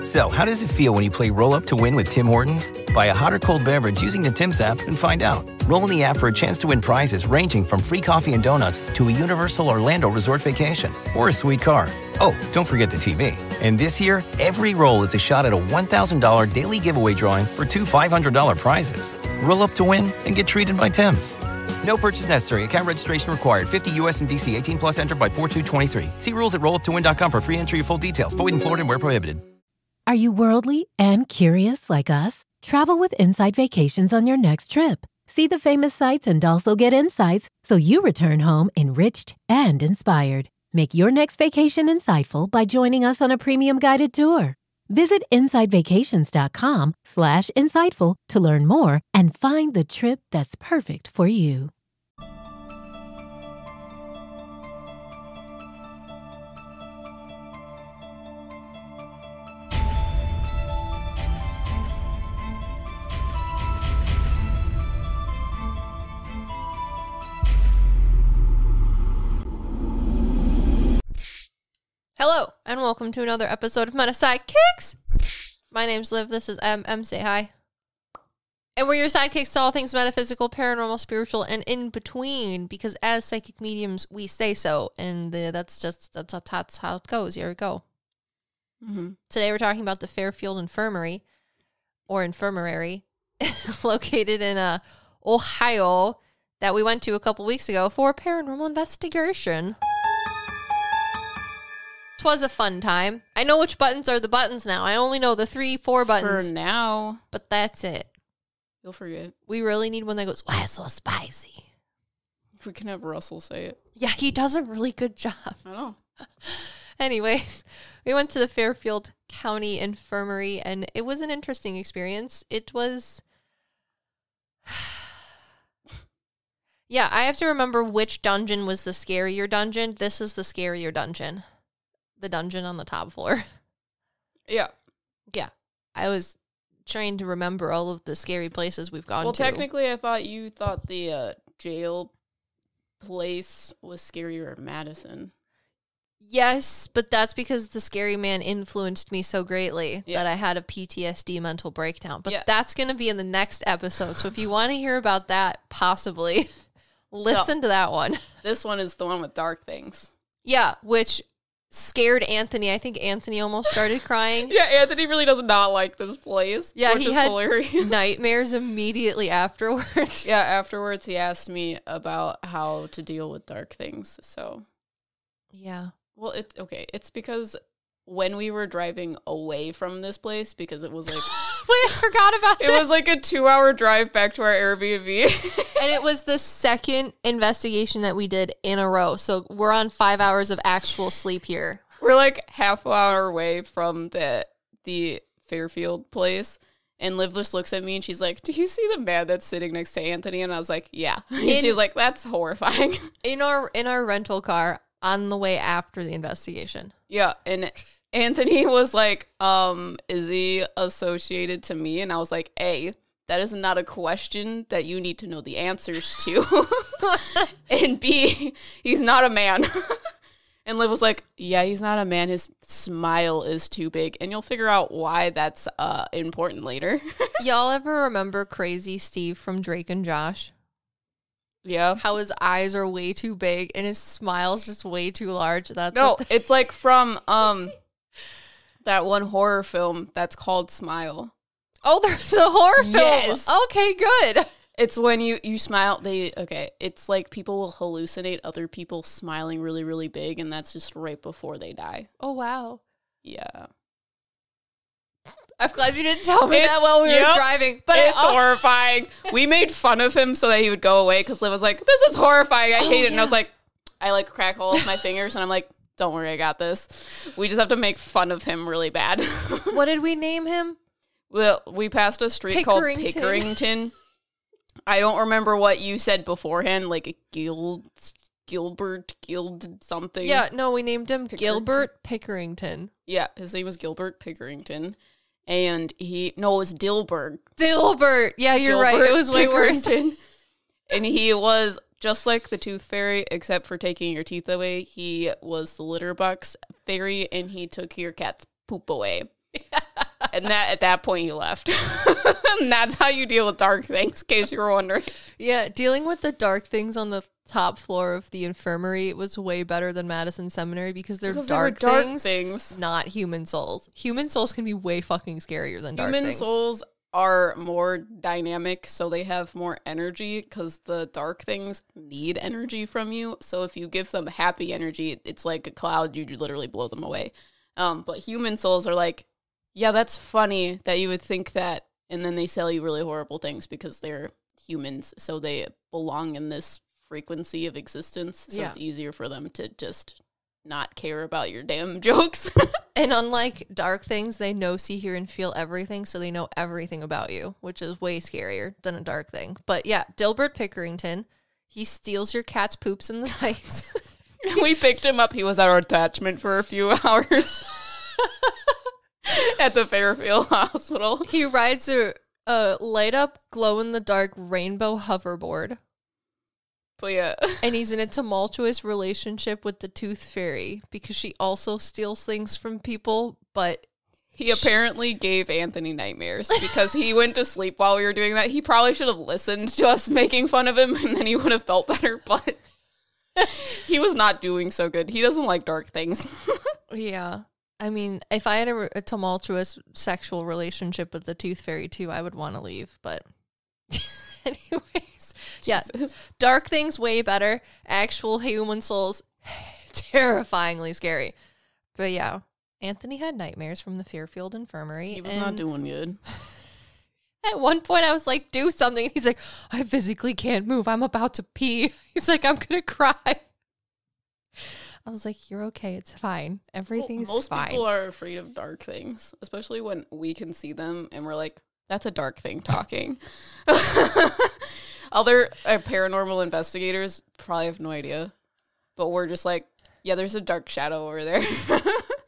So, how does it feel when you play Roll Up to Win with Tim Hortons? Buy a hot or cold beverage using the Tim's app and find out. Roll in the app for a chance to win prizes ranging from free coffee and donuts to a Universal Orlando resort vacation or a sweet car. Oh, don't forget the TV. And this year, every roll is a shot at a $1,000 daily giveaway drawing for two $500 prizes. Roll up to win and get treated by Tim's. No purchase necessary. Account registration required. 50 U.S. and D.C. 18 plus entered by 4/2/23. See rules at rolluptowin.com for free entry and full details. Void in Florida and where prohibited. Are you worldly and curious like us? Travel with Insight Vacations on your next trip. See the famous sights and also get insights so you return home enriched and inspired. Make your next vacation insightful by joining us on a premium guided tour. Visit insightvacations.com/insightful to learn more and find the trip that's perfect for you. Hello, and welcome to another episode of Meta Sidekicks. My name's Liv, this is M, say hi. And we're your sidekicks to all things metaphysical, paranormal, spiritual, and in between, because as psychic mediums, we say so, and that's how it goes. Here we go. Today we're talking about the Fairfield Infirmary, or Infirmary, located in Ohio, that we went to a couple weeks ago for a paranormal investigation. Was a fun time. I know which buttons are the buttons now. I only know the 3-4 buttons. For now. But that's it. You'll forget. We really need one that goes, why it's so spicy? We can have Russell say it. Yeah, he does a really good job. I know. Anyways, we went to the Fairfield County Infirmary, and it was an interesting experience. It was... Yeah, I have to remember which dungeon was the scarier dungeon. This is the scarier dungeon. The dungeon on the top floor. Yeah. Yeah. I was trying to remember all of the scary places we've gone to. Well, technically, I thought you thought the jail place was scarier at Madison. Yes, but that's because the scary man influenced me so greatly that I had a PTSD mental breakdown. But that's going to be in the next episode. So if you want to hear about that, possibly, listen to that one. This one is the one with dark things. Yeah, which... scared Anthony. I think Anthony almost started crying. Yeah, Anthony really does not like this place. Yeah, which he is had hilarious. Nightmares immediately afterwards. Yeah, afterwards he asked me about how to deal with dark things. So, yeah. Well, it's because when we were driving away from this place, because it was like... Wait, I forgot about this. It was like a 2-hour drive back to our Airbnb. And it was the second investigation that we did in a row. So we're on 5 hours of actual sleep here. We're like half an hour away from the Fairfield place. And Liv just looks at me and she's like, do you see the man that's sitting next to Anthony? And I was like, yeah. She's like, that's horrifying. In our rental car on the way after the investigation. Yeah, and Anthony was like, is he associated to me? And I was like, A, that is not a question that you need to know the answers to. And B, he's not a man. And Liv was like, yeah, he's not a man. His smile is too big. And you'll figure out why that's important later. Y'all ever remember Crazy Steve from Drake and Josh? Yeah. How his eyes are way too big and his smile's just way too large. It's like from that one horror film that's called Smile. Oh, there's a horror film. Yes. Okay, good. It's when you smile, it's like people will hallucinate other people smiling really, really big, and that's just right before they die. Oh, wow. Yeah. I'm glad you didn't tell me that while we were driving. But it's horrifying. We made fun of him so that he would go away because Liv was like, this is horrifying. I hate it. And I was like, I like crack all of my fingers and I'm like, don't worry, I got this. We just have to make fun of him really bad. What did we name him? Well, we passed a street called Pickerington. I don't remember what you said beforehand, like Gilbert something. Yeah, no, we named him Gilbert Pickerington. Yeah, his name was Gilbert Pickerington. And it was Dilbert. Dilbert. Yeah, you're right. It was way worse. And he was just like the Tooth Fairy, except for taking your teeth away. He was the litter box fairy, and he took your cat's poop away. And at that point, he left. And that's how you deal with dark things, in case you were wondering. Yeah, dealing with the dark things on the top floor of the infirmary was way better than Madison Seminary because they're dark things, not human souls. Human souls can be way fucking scarier than dark things. Human souls are more dynamic, so they have more energy because the dark things need energy from you. So if you give them happy energy, it's like a cloud, you literally blow them away. But human souls are like, yeah, that's funny that you would think that, and then they sell you really horrible things because they're humans, so they belong in this frequency of existence, so it's easier for them to just not care about your damn jokes. And unlike dark things, they know, see, hear, and feel everything, so they know everything about you, which is way scarier than a dark thing. But yeah, Dilbert Pickerington, he steals your cat's poops in the night. We picked him up. He was our attachment for a few hours at the Fairfield Hospital. He rides a light-up, glow-in-the-dark rainbow hoverboard. But yeah. And he's in a tumultuous relationship with the Tooth Fairy because she also steals things from people, but he apparently gave Anthony nightmares because he went to sleep while we were doing that. He probably should have listened to us making fun of him, and then he would have felt better, but he was not doing so good. He doesn't like dark things. Yeah. I mean, if I had a tumultuous sexual relationship with the Tooth Fairy too, I would want to leave, but anyways. Yeah, dark things way better. Actual human souls, terrifyingly scary. But yeah, Anthony had nightmares from the Fairfield Infirmary. He was not doing good. At one point, I was like, do something. And he's like, I physically can't move. I'm about to pee. He's like, I'm going to cry. I was like, you're okay. It's fine. Everything's fine. Most people are afraid of dark things, especially when we can see them and we're like, that's a dark thing talking. Other paranormal investigators probably have no idea. But we're just like, yeah, there's a dark shadow over there.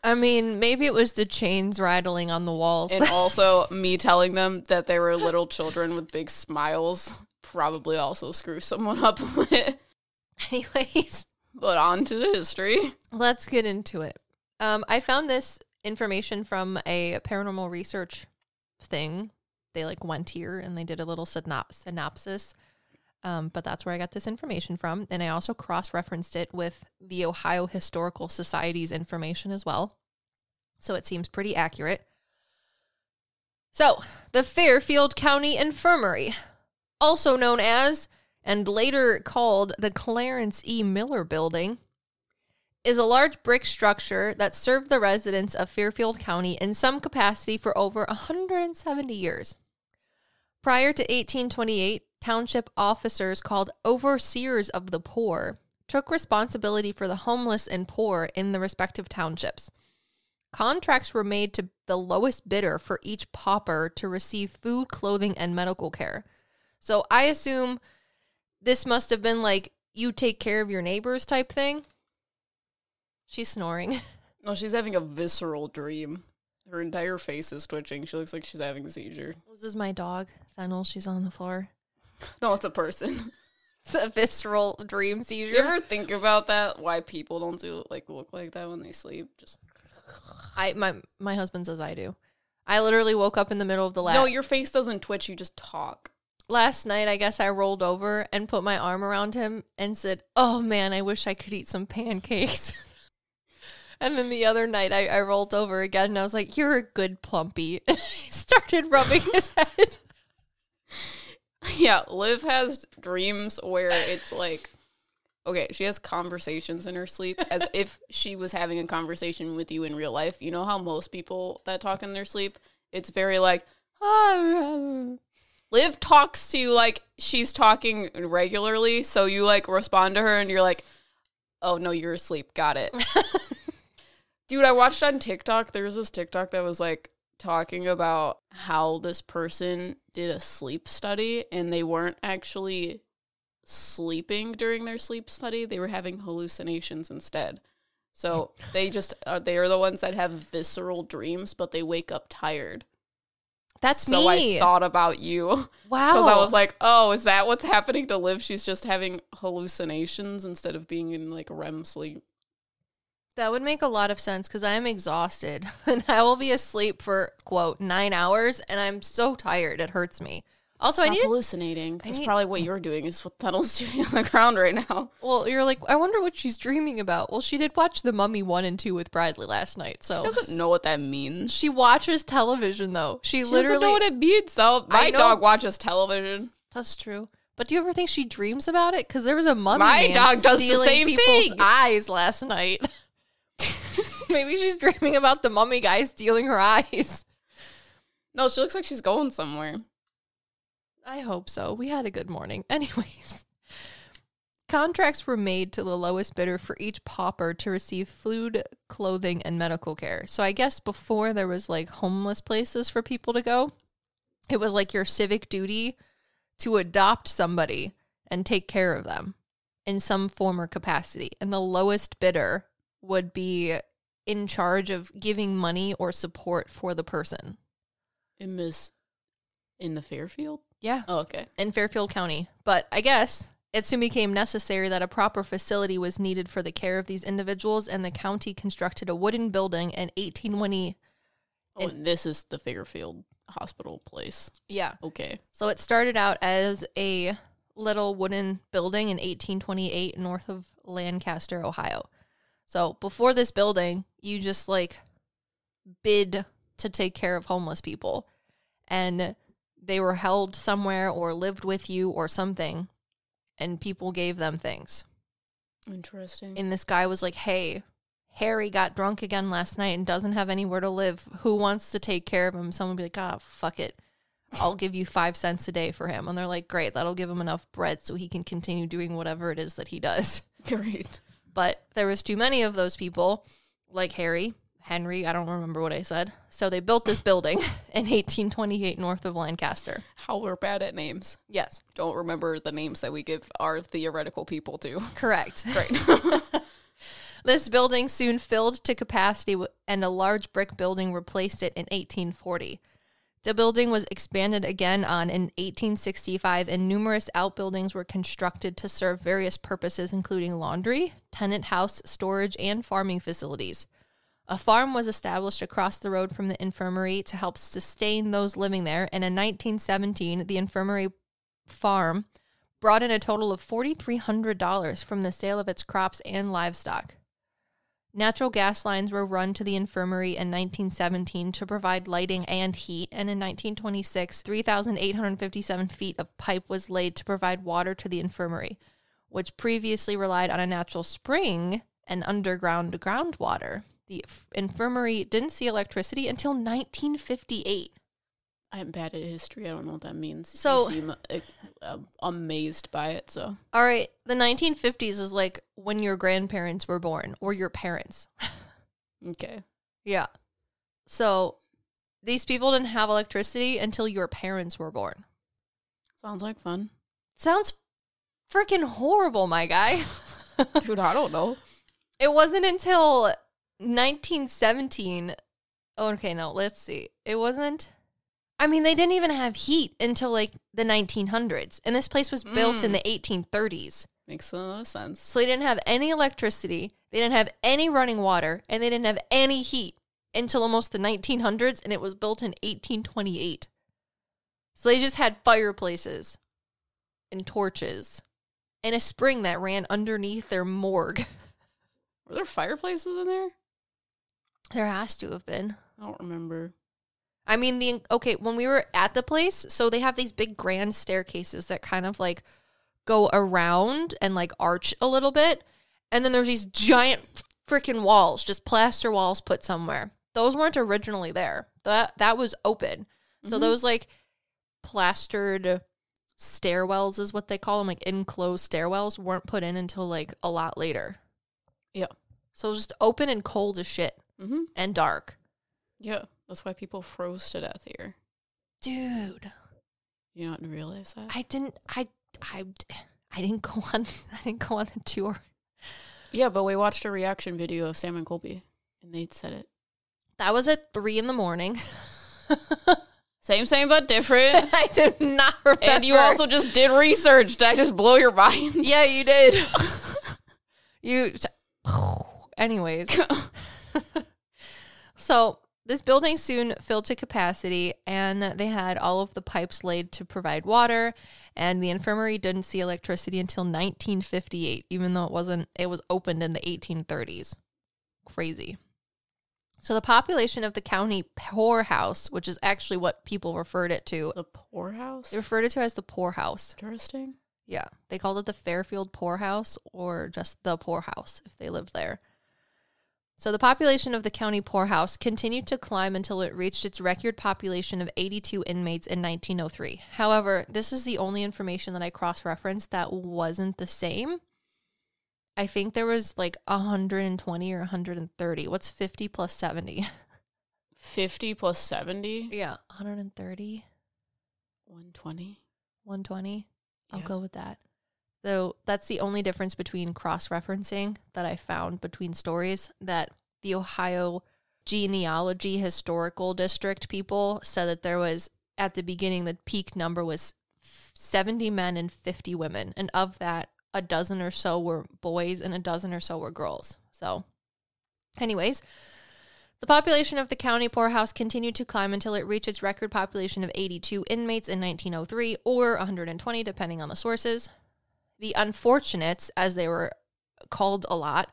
I mean, maybe it was the chains rattling on the walls. And also me telling them that they were little children with big smiles probably also screws someone up a bit. Anyways. But on to the history. Let's get into it. I found this information from a paranormal research thing. They went here and they did a little synopsis. But that's where I got this information from. And I also cross-referenced it with the Ohio Historical Society's information as well. So it seems pretty accurate. So, the Fairfield County Infirmary, also known as, and later called, the Clarence E. Miller Building, is a large brick structure that served the residents of Fairfield County in some capacity for over 170 years. Prior to 1828, township officers called overseers of the poor took responsibility for the homeless and poor in the respective townships. Contracts were made to the lowest bidder for each pauper to receive food, clothing, and medical care. So I assume this must have been you take care of your neighbors type thing. She's snoring. No, she's having a visceral dream. Her entire face is twitching. She looks like she's having a seizure. This is my dog, Fennel. She's on the floor. No, it's a person. It's a visceral dream seizure. You ever think about that? Why people don't look like that when they sleep? Just my husband says I do. I literally woke up in the middle of the No, your face doesn't twitch. You just talk. Last night, I guess I rolled over and put my arm around him and said, "Oh man, I wish I could eat some pancakes." And then the other night, I rolled over again and I was like, "You're a good plumpy." And I started rubbing his head. Yeah, Liv has dreams where it's okay, she has conversations in her sleep as if she was having a conversation with you in real life. You know how most people that talk in their sleep, it's very Liv talks to you like she's talking regularly, so you respond to her and you're like, oh no, you're asleep, got it. Dude, I watched on TikTok, there was this TikTok that was talking about how this person did a sleep study and they weren't actually sleeping during their sleep study. They were having hallucinations instead. So they are the ones that have visceral dreams, but they wake up tired. That's me. So I thought about you. Wow. Because I was like, oh, is that what's happening to Liv? She's just having hallucinations instead of being in REM sleep. That would make a lot of sense because I am exhausted and I will be asleep for, quote, 9 hours and I'm so tired. It hurts me. Also, Stop hallucinating. That's probably what you're doing is what Tunnel's doing on the ground right now. Well, you're like, I wonder what she's dreaming about. Well, she did watch The Mummy 1 and 2 with Bradley last night, so. She doesn't know what that means. She watches television, though. She literally doesn't know what it means, so my dog watches television. That's true. But do you ever think she dreams about it? Because there was a mummy my dog does the same people's thing. eyes last night. Maybe she's dreaming about the mummy guy stealing her eyes. No, she looks like she's going somewhere. I hope so. We had a good morning. Anyways, contracts were made to the lowest bidder for each pauper to receive food, clothing, and medical care. So I guess before there was like homeless places for people to go, it was like your civic duty to adopt somebody and take care of them in some form or capacity. And the lowest bidder would be in charge of giving money or support for the person. In the Fairfield? Yeah. Oh, okay. In Fairfield County. But I guess it soon became necessary that a proper facility was needed for the care of these individuals, and the county constructed a wooden building in 1820. Oh, and this is the Fairfield hospital place. Yeah. Okay. So it started out as a little wooden building in 1828 north of Lancaster, Ohio. So before this building, you just like bid to take care of homeless people. And they were held somewhere or lived with you or something, and people gave them things. Interesting. And this guy was like, hey, Harry got drunk again last night and doesn't have anywhere to live. Who wants to take care of him? Someone would be like, ah, fuck it. I'll give you 5 cents a day for him. And they're like, great, that'll give him enough bread so he can continue doing whatever it is that he does. Great. But there was too many of those people, like Henry, I don't remember what I said. So they built this building in 1828 north of Lancaster. How we're bad at names. Yes. Don't remember the names that we give our theoretical people to. Correct. Right. This building soon filled to capacity and a large brick building replaced it in 1840. The building was expanded again in 1865, and numerous outbuildings were constructed to serve various purposes, including laundry, tenant house, storage, and farming facilities. A farm was established across the road from the infirmary to help sustain those living there, and in 1917, the infirmary farm brought in a total of $4,300 from the sale of its crops and livestock. Natural gas lines were run to the infirmary in 1917 to provide lighting and heat, and in 1926, 3,857 feet of pipe was laid to provide water to the infirmary, which previously relied on a natural spring and underground groundwater. The infirmary didn't see electricity until 1958. I'm bad at history. I don't know what that means. So, you seem amazed by it. So, all right, the 1950s is like when your grandparents were born or your parents. Okay. Yeah. So these people didn't have electricity until your parents were born. Sounds like fun. Sounds freaking horrible, my guy. Dude, I don't know. It wasn't until 1917. Okay, no, let's see. It wasn't. I mean, they didn't even have heat until like the 1900s. And this place was built in the 1830s. Makes a lot of sense. So they didn't have any electricity. They didn't have any running water. And they didn't have any heat until almost the 1900s. And it was built in 1828. So they just had fireplaces and torches and a spring that ran underneath their morgue. Were there fireplaces in there? There has to have been. I don't remember. I mean, when we were at the place, so they have these big grand staircases that kind of like go around and like arch a little bit. And then there's these giant freaking walls, just plaster walls put somewhere. Those weren't originally there. That was open. So those like plastered stairwells is what they call them, like enclosed stairwells, weren't put in until like a lot later. Yeah. So it was just open and cold as shit and dark. Yeah. That's why people froze to death here. Dude. You don't realize that? I didn't go on the tour. Yeah, but we watched a reaction video of Sam and Colby and they said it. That was at 3 a.m. Same, but different. I did not remember. And you also just did research. Did I just blow your mind? Yeah, you did. anyways. So this building soon filled to capacity, and they had all of the pipes laid to provide water, and the infirmary didn't see electricity until 1958, even though it was opened in the 1830s. Crazy. So the population of the county poorhouse, which is actually what people referred it to. The poorhouse? They referred it to as the poorhouse. Interesting. Yeah. They called it the Fairfield poorhouse, or just the poorhouse if they lived there. So the population of the county poorhouse continued to climb until it reached its record population of 82 inmates in 1903. However, this is the only information that I cross-referenced that wasn't the same. I think there was like 120 or 130. What's 50 plus 70? 50 plus 70? Yeah, 130. 120. 120. I'll Yeah. go with that. So that's the only difference between cross-referencing that I found between stories, that the Ohio Genealogy Historical District people said that there was, at the beginning, the peak number was 70 men and 50 women. And of that, a dozen or so were boys and a dozen or so were girls. So anyways, the population of the county poorhouse continued to climb until it reached its record population of 82 inmates in 1903, or 120, depending on the sources. The unfortunates, as they were called a lot,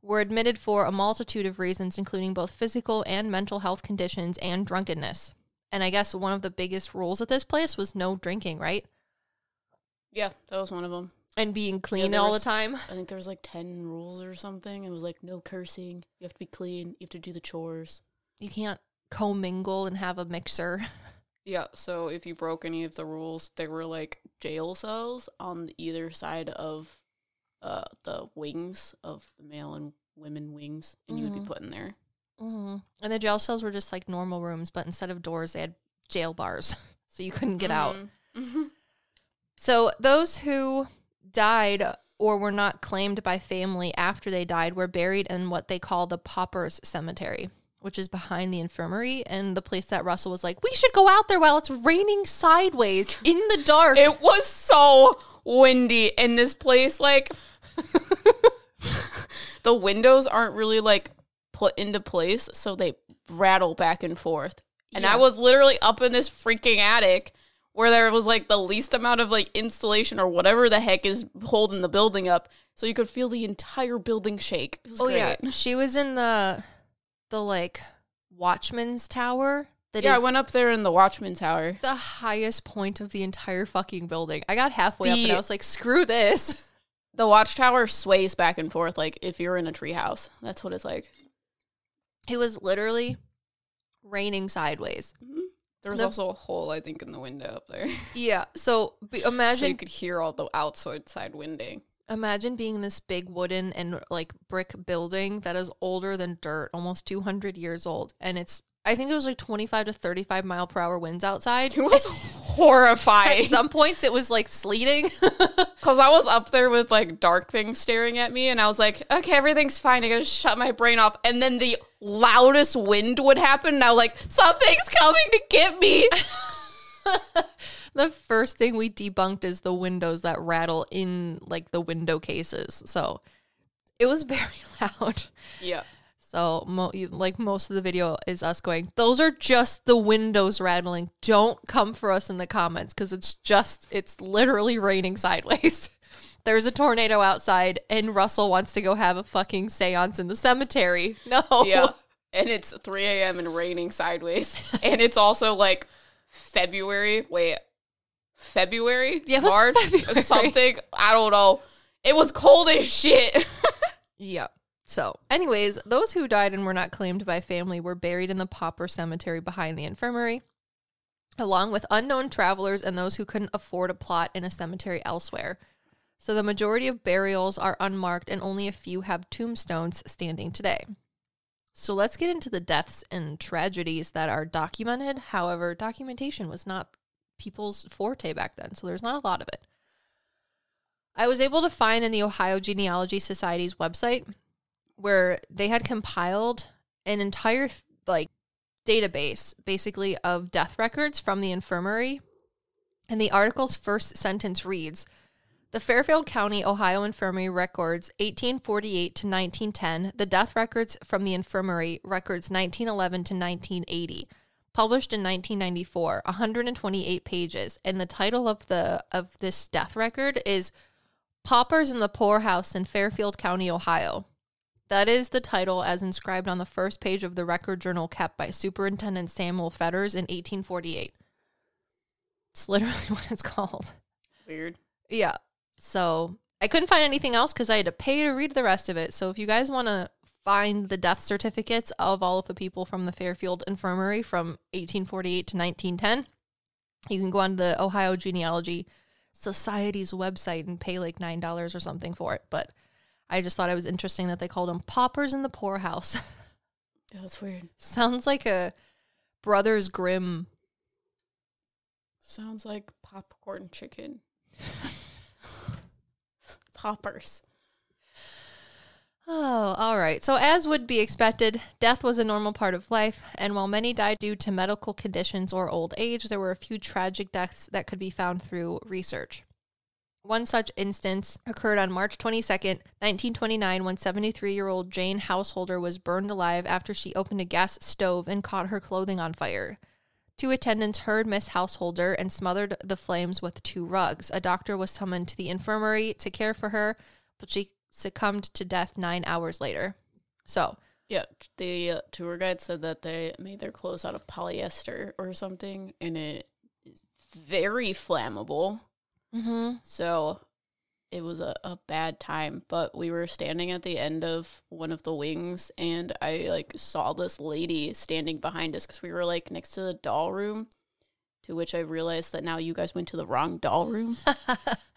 were admitted for a multitude of reasons, including both physical and mental health conditions and drunkenness. And I guess one of the biggest rules at this place was no drinking, right? Yeah, that was one of them. And being clean there all was- the time. I think there was like 10 rules or something. It was like no cursing. You have to be clean. You have to do the chores. You can't commingle and have a mixer. Yeah, so if you broke any of the rules, there were like jail cells on either side of the wings of the male and women wings, and you would be put in there. Mm-hmm. And the jail cells were just like normal rooms, but instead of doors, they had jail bars, so you couldn't get out. Mm-hmm. So those who died or were not claimed by family after they died were buried in what they call the Paupers Cemetery, which is behind the infirmary, and the place that Russell was like, we should go out there while it's raining sideways in the dark. It was so windy, and this place, like, the windows aren't really, like, put into place, so they rattle back and forth. And Yeah. I was literally up in this freaking attic where there was, like, the least amount of, like, insulation or whatever the heck is holding the building up, so you could feel the entire building shake. It was great. Yeah. She was in the like, Watchman's Tower. I went up there in the Watchman Tower. The highest point of the entire fucking building. I got halfway up and I was like, screw this. The watchtower sways back and forth like if you're in a treehouse. That's what it's like. It was literally raining sideways. Mm-hmm. There was also a hole, I think, in the window up there. Yeah. So So imagine you could hear all the outside winding. imagine being in this big wooden and like brick building that is older than dirt, almost 200 years old. And I think it was like 25 to 35 mile per hour winds outside. It was horrifying. At some points it was like sleeting. Because I was up there with like dark things staring at me, and I was like, okay, everything's fine. I gotta shut my brain off. And then the loudest wind would happen, and I was like, something's coming to get me. The first thing we debunked is the windows that rattle in like the window cases. So it was very loud. Yeah. So most of the video is us going, those are just the windows rattling. Don't come for us in the comments because it's literally raining sideways. There's a tornado outside and Russell wants to go have a fucking seance in the cemetery. No. Yeah. And it's 3 a.m. and raining sideways. And it's also like February? Yeah, it was March? February. Something. I don't know. It was cold as shit. Yep. So, anyways, those who died and were not claimed by family were buried in the pauper cemetery behind the infirmary, along with unknown travelers and those who couldn't afford a plot in a cemetery elsewhere. So the majority of burials are unmarked and only a few have tombstones standing today. So let's get into the deaths and tragedies that are documented. However, documentation was not people's forte back then, so there's not a lot of it. I was able to find in the Ohio Genealogy Society's website where they had compiled an entire database basically of death records from the infirmary. And the article's first sentence reads, The Fairfield County, Ohio Infirmary records 1848 to 1910. The death records from the infirmary records 1911 to 1980. Published in 1994, 128 pages. And the title of this death record is Paupers in the Poorhouse in Fairfield County, Ohio. That is the title as inscribed on the first page of the record journal kept by Superintendent Samuel Fetters in 1848. It's literally what it's called. Weird. Yeah. So I couldn't find anything else because I had to pay to read the rest of it. So if you guys want to find the death certificates of all of the people from the Fairfield Infirmary from 1848 to 1910, you can go on the Ohio Genealogy Society's website and pay like $9 or something for it. But I just thought it was interesting that they called them paupers in the poorhouse. Yeah, that's weird. Sounds like a Brothers Grimm. Sounds like popcorn chicken. Poppers. Oh, all right. So as would be expected, death was a normal part of life, and while many died due to medical conditions or old age, there were a few tragic deaths that could be found through research. One such instance occurred on March 22nd, 1929, when 73-year-old Jane Householder was burned alive after she opened a gas stove and caught her clothing on fire. 2 attendants heard Miss Householder and smothered the flames with 2 rugs. A doctor was summoned to the infirmary to care for her, but she succumbed to death 9 hours later. So, yeah, the tour guide said that they made their clothes out of polyester or something, and it is very flammable. mm-hmm. So it was a bad time, but we were standing at the end of one of the wings, and I like saw this lady standing behind us because we were like next to the doll room, to which I realized that now you guys went to the wrong doll room.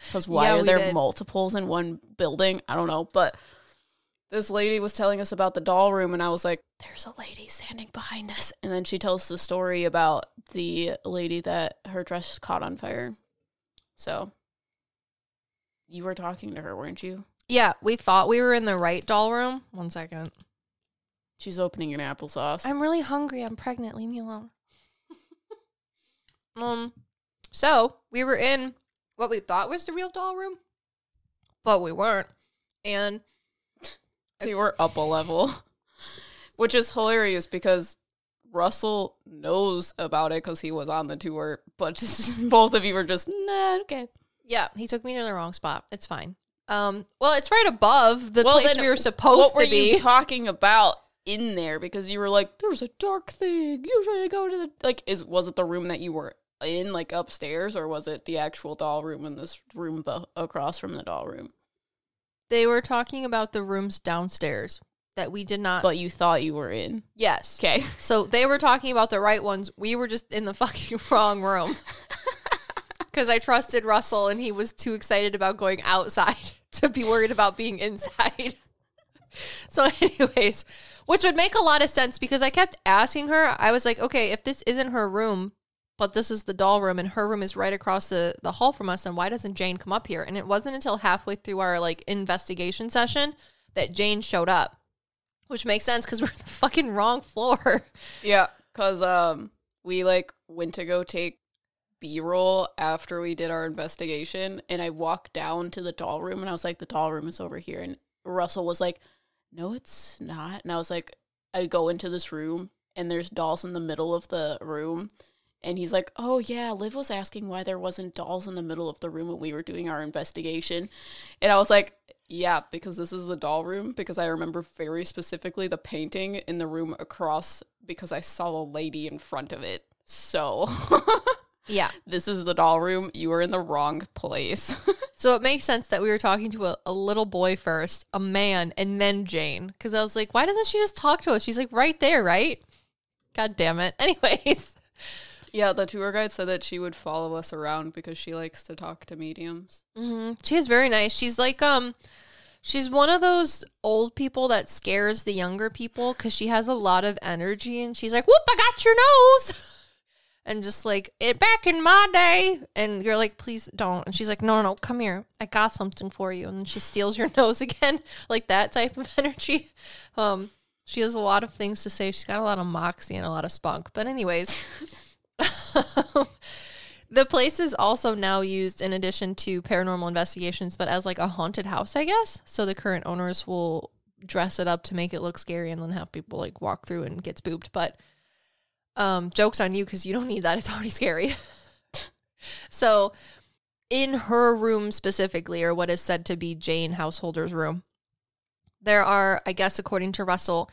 Because why are there multiples in one building? I don't know, but this lady was telling us about the doll room, and I was like, there's a lady standing behind us. And then she tells the story about the lady that her dress caught on fire. So you were talking to her, weren't you? Yeah, we thought we were in the right doll room. 1 second. She's opening an applesauce. I'm really hungry. I'm pregnant. Leave me alone. So we were in what we thought was the real doll room, but we weren't. And we were up a level, which is hilarious because Russell knows about it because he was on the tour, but both of you were just, nah, okay. Yeah, he took me to the wrong spot. It's fine. Well, it's right above the place we were supposed to be. What were you talking about in there? Because you were like, there's a dark thing. Usually I go to the, like, was it the room that you were in, like, upstairs, or was it the actual doll room in this room across from the doll room? They were talking about the rooms downstairs that we did not. But you thought you were in. Yes. Okay. So they were talking about the right ones. We were just in the fucking wrong room. Because I trusted Russell and he was too excited about going outside to be worried about being inside. So anyways, which would make a lot of sense because I kept asking her. I was like, okay, if this isn't her room, but this is the doll room and her room is right across the hall from us, then why doesn't Jane come up here? And it wasn't until halfway through our like investigation session that Jane showed up, which makes sense because we're on the fucking wrong floor. Yeah, because we like went to go take B-roll after we did our investigation, and I walked down to the doll room and I was like, the doll room is over here, and Russell was like, no, it's not. And I was like, I go into this room and there's dolls in the middle of the room, and he's like, oh yeah, Liv was asking why there wasn't dolls in the middle of the room when we were doing our investigation. And I was like, yeah, because this is the doll room, because I remember very specifically the painting in the room across because I saw a lady in front of it. So yeah, this is the doll room. You were in the wrong place. So it makes sense that we were talking to a little boy first, a man, and then Jane. Because I was like, why doesn't she just talk to us? She's like right there, right? God damn it. Anyways. Yeah, the tour guide said that she would follow us around because she likes to talk to mediums. Mm-hmm. She is very nice. She's like, she's one of those old people that scares the younger people because she has a lot of energy, and she's like, whoop, I got your nose. And just like, back in my day. And you're like, please don't. And she's like, no, come here. I got something for you. And then she steals your nose again. Like that type of energy. She has a lot of things to say. She's got a lot of moxie and a lot of spunk. But anyways, The place is also now used in addition to paranormal investigations, but as like a haunted house, I guess. So the current owners will dress it up to make it look scary and then have people like walk through and get spooked. But joke's on you because you don't need that. It's already scary. So in her room specifically, or what is said to be Jane Householder's room, there are, I guess, according to Russell,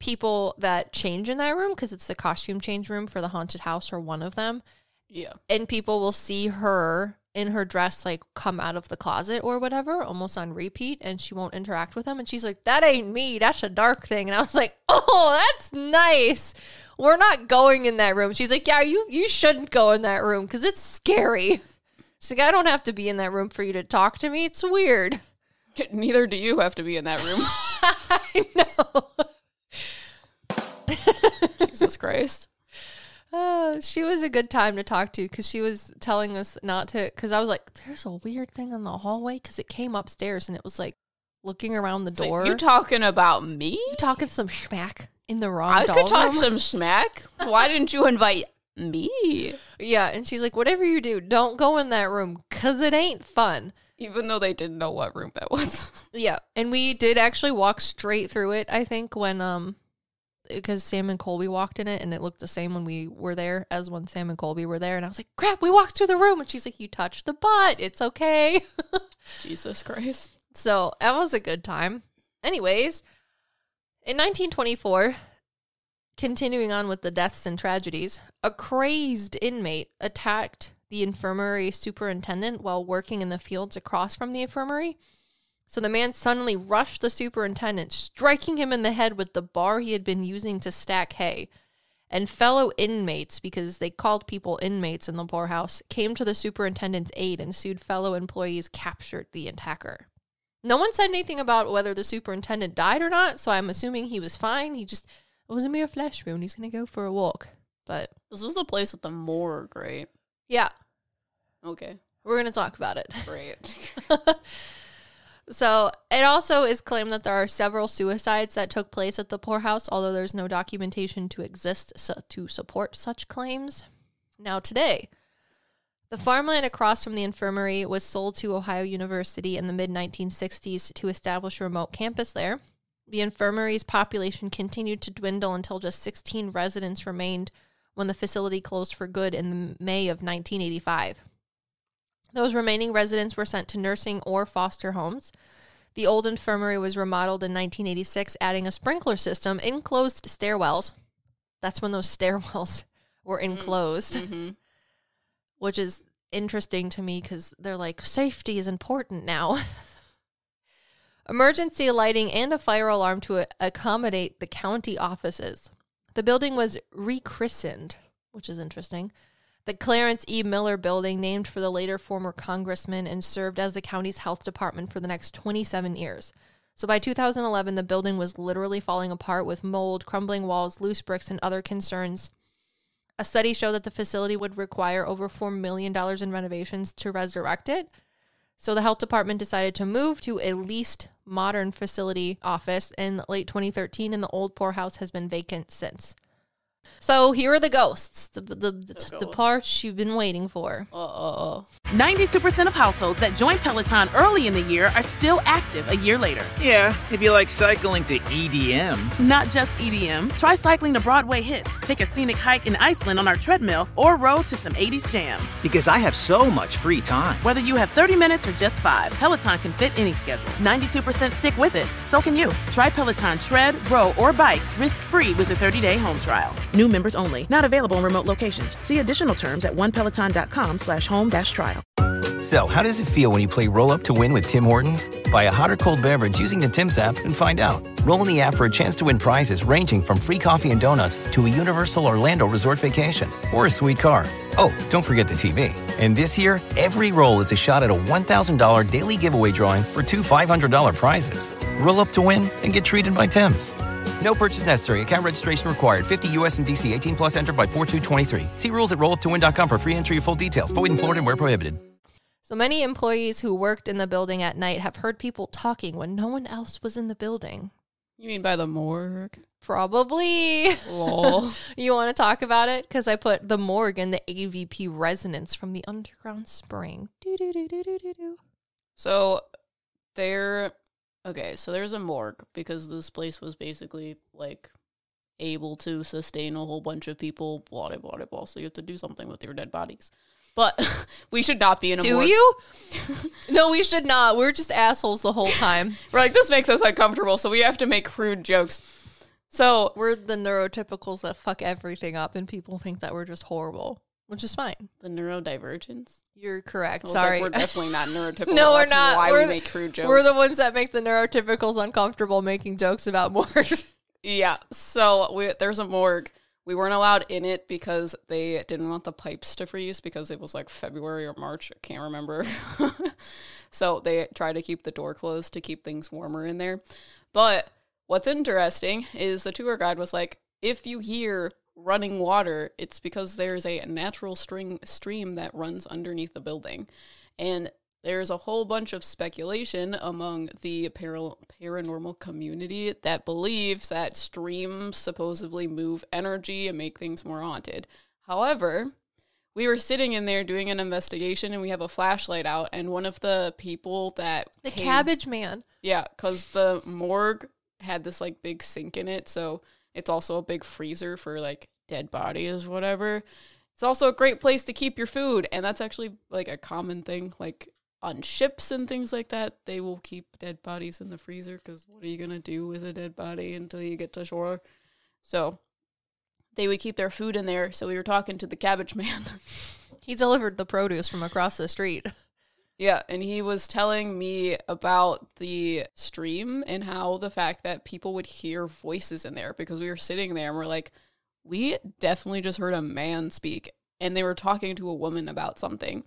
people that change in that room because it's the costume change room for the haunted house, or one of them. Yeah. And people will see her in her dress, like, come out of the closet or whatever, almost on repeat, and she won't interact with them. And she's like, that ain't me. That's a dark thing. And I was like, oh, that's nice. We're not going in that room. She's like, yeah, you shouldn't go in that room because it's scary. She's like, I don't have to be in that room for you to talk to me. It's weird. Neither do you have to be in that room. I know. Jesus Christ. She was a good time to talk to because she was telling us not to, because I was like, there's a weird thing in the hallway because it came upstairs and it was like looking around the door. So you talking about me? You talking some smack in the wrong I doll could talk room? some smack. Why didn't you invite me? Yeah, and she's like, whatever you do, don't go in that room because it ain't fun. Even though they didn't know what room that was. Yeah, and we did actually walk straight through it, I think, when because Sam and Colby walked in it, and it looked the same when we were there as when Sam and Colby were there. And I was like, crap, we walked through the room. And she's like, you touched the butt. It's okay. Jesus Christ. So that was a good time. Anyways, in 1924, continuing on with the deaths and tragedies, a crazed inmate attacked the infirmary superintendent while working in the fields across from the infirmary. So the man suddenly rushed the superintendent, striking him in the head with the bar he had been using to stack hay. And fellow inmates, because they called people inmates in the poorhouse, came to the superintendent's aid and sued fellow employees captured the attacker. No one said anything about whether the superintendent died or not, so I'm assuming he was fine. It was a mere flesh wound. He's going to go for a walk. But this is the place with the morgue, right? Yeah. Okay. We're going to talk about it. Great. So it also is claimed that there are several suicides that took place at the poorhouse, although there's no documentation to support such claims. Now today, the farmland across from the infirmary was sold to Ohio University in the mid-1960s to establish a remote campus there. The infirmary's population continued to dwindle until just 16 residents remained when the facility closed for good in May of 1985. Those remaining residents were sent to nursing or foster homes. The old infirmary was remodeled in 1986, adding a sprinkler system, enclosed stairwells. That's when those stairwells were enclosed, which is interesting to me because they're like, safety is important now. Emergency lighting and a fire alarm to accommodate the county offices. The building was rechristened, which is interesting. The Clarence E. Miller Building, named for the later former congressman, and served as the county's health department for the next 27 years. So by 2011, the building was literally falling apart with mold, crumbling walls, loose bricks, and other concerns. A study showed that the facility would require over $4 million in renovations to resurrect it. So the health department decided to move to a leased modern facility office in late 2013, and the old poorhouse has been vacant since. So here are the ghosts, the parts you've been waiting for. 92% of households that join Peloton early in the year are still active a year later. Yeah, if you like cycling to EDM. Not just EDM. Try cycling to Broadway hits, take a scenic hike in Iceland on our treadmill, or row to some 80s jams. Because I have so much free time. Whether you have 30 minutes or just 5, Peloton can fit any schedule. 92% stick with it. So can you. Try Peloton tread, row, or bikes risk-free with a 30-day home trial. New members only. Not available in remote locations. See additional terms at onepeloton.com/home-trial. So, how does it feel when you play Roll Up to Win with Tim Hortons? Buy a hot or cold beverage using the Tim's app and find out. Roll in the app for a chance to win prizes ranging from free coffee and donuts to a Universal Orlando resort vacation or a sweet car. Oh, don't forget the TV. And this year, every roll is a shot at a $1,000 daily giveaway drawing for 2 $500 prizes. Roll up to win and get treated by Tim's. No purchase necessary. Account registration required. 50 U.S. and D.C. 18 plus entered by 4/2/23. See rules at rolluptowin.com for free entry and full details. Void in Florida and where prohibited. So many employees who worked in the building at night have heard people talking when no one else was in the building. You mean by the morgue? Probably. Lol. You want to talk about it? Because I put the morgue and the AVP resonance from the underground spring. Do-do-do-do-do-do-do. So there's a morgue because this place was basically like able to sustain a whole bunch of people, blah, blah, blah, blah. So you have to do something with your dead bodies. But we should not be in a morgue. Do you? No, we should not. We're just assholes the whole time. We're like, this makes us uncomfortable, so we have to make crude jokes. So we're the neurotypicals that fuck everything up, and people think that we're just horrible, which is fine. The neurodivergents? You're correct. Sorry. Like, we're definitely not neurotypical. No, we're That's not. Why we make crude jokes. We're the ones that make the neurotypicals uncomfortable making jokes about morgues. Yeah. So there's a morgue. We weren't allowed in it because they didn't want the pipes to freeze because it was like February or March. I can't remember. So they tried to keep the door closed to keep things warmer in there. But what's interesting is the tour guide was like, if you hear running water, it's because there's a natural stream that runs underneath the building. And there's a whole bunch of speculation among the paranormal community that believes that streams supposedly move energy and make things more haunted. However, we were sitting in there doing an investigation and we have a flashlight out, and one of the people that Cabbage Man. Yeah, because the morgue had this like big sink in it, so it's also a big freezer for like dead bodies, whatever. It's also a great place to keep your food, and that's actually like a common thing, like on ships and things like that. They will keep dead bodies in the freezer because what are you gonna do with a dead body until you get to shore? So they would keep their food in there. So we were talking to the Cabbage Man. He delivered the produce from across the street. Yeah, and he was telling me about the stream and how the fact that people would hear voices in there, because we were sitting there and we're like, we definitely just heard a man speak, and they were talking to a woman about something.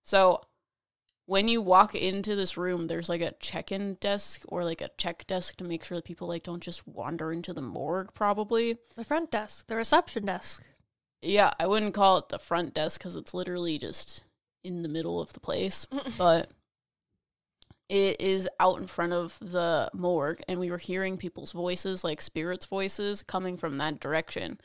So when you walk into this room, there's like a check-in desk or like a check desk to make sure that people like don't just wander into the morgue, probably. The front desk, the reception desk. Yeah, I wouldn't call it the front desk because it's literally just in the middle of the place, but it is out in front of the morgue, and we were hearing people's voices, like spirits' voices, coming from that direction.